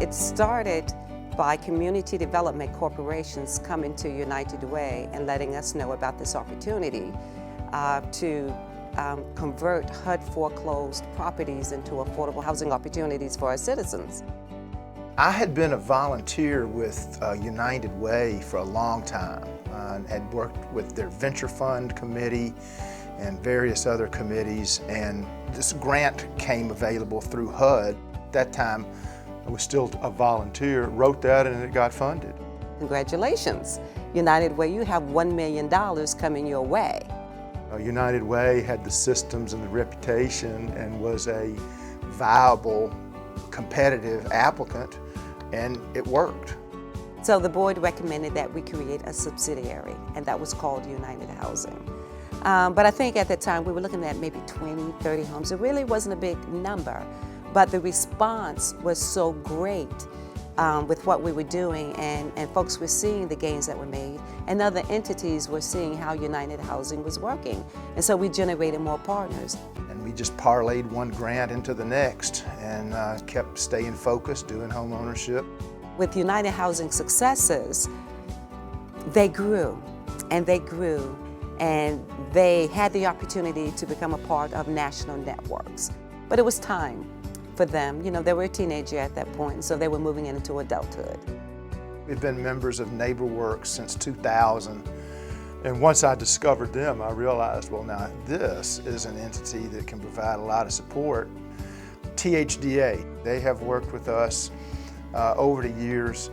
It started by community development corporations coming to United Way and letting us know about this opportunity to convert HUD foreclosed properties into affordable housing opportunities for our citizens. I had been a volunteer with United Way for a long time and had worked with their venture fund committee and various other committees, and this grant came available through HUD. At that time, I was still a volunteer, wrote that, and it got funded. Congratulations. United Way, you have $1 million coming your way. United Way had the systems and the reputation and was a viable, competitive applicant, and it worked. So the board recommended that we create a subsidiary, and that was called United Housing. But I think at the time we were looking at maybe 20, 30 homes. It really wasn't a big number, but the response was so great with what we were doing, and folks were seeing the gains that were made, and other entities were seeing how United Housing was working. And so we generated more partners. And we just parlayed one grant into the next and kept staying focused, doing home ownership. With United Housing successes, they grew and they grew, and they had the opportunity to become a part of national networks. But it was time for them. You know, they were a teenager at that point, so they were moving into adulthood. We've been members of NeighborWorks since 2000, and once I discovered them, I realized, well, now this is an entity that can provide a lot of support. THDA, they have worked with us over the years.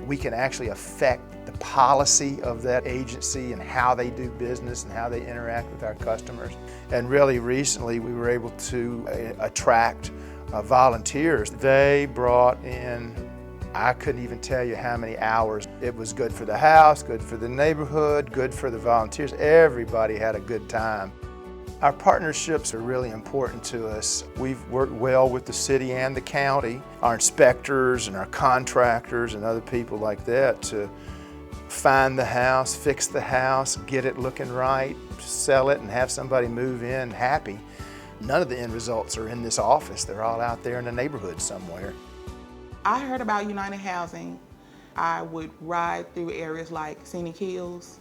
We can actually affect the policy of that agency and how they do business and how they interact with our customers. And really recently, we were able to attract volunteers. They brought in, I couldn't even tell you how many hours. It was good for the house, good for the neighborhood, good for the volunteers. Everybody had a good time. Our partnerships are really important to us. We've worked well with the city and the county, our inspectors and our contractors and other people like that to find the house, fix the house, get it looking right, sell it, and have somebody move in happy. None of the end results are in this office. They're all out there in the neighborhood somewhere. I heard about United Housing. I would ride through areas like Scenic Hills,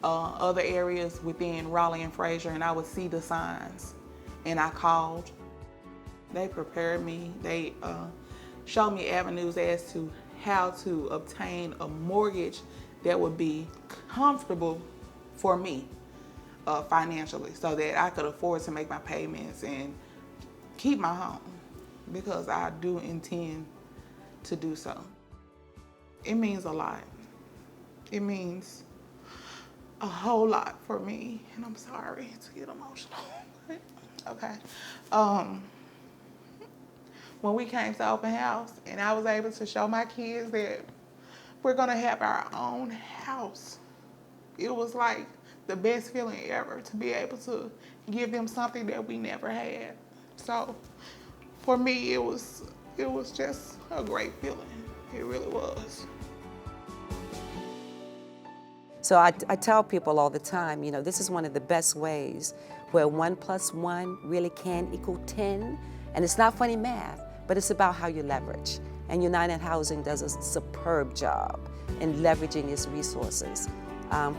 other areas within Raleigh and Fraser, and I would see the signs, and I called. They prepared me. They showed me avenues as to how to obtain a mortgage that would be comfortable for me financially, so that I could afford to make my payments and keep my home, because I do intend to do so. It means a lot. It means a whole lot for me, and I'm sorry to get emotional. Okay. When we came to open house and I was able to show my kids that we're gonna have our own house, it was like the best feeling ever to be able to give them something that we never had. So for me, it was just a great feeling. It really was. So I tell people all the time, you know, this is one of the best ways where 1 + 1 really can equal 10. And it's not funny math, but it's about how you leverage. And United Housing does a superb job in leveraging its resources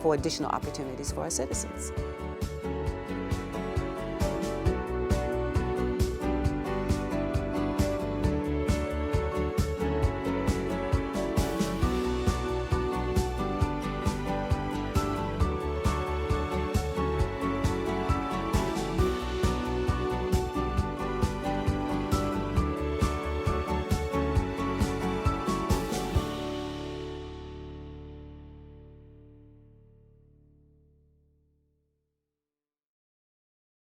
for additional opportunities for our citizens.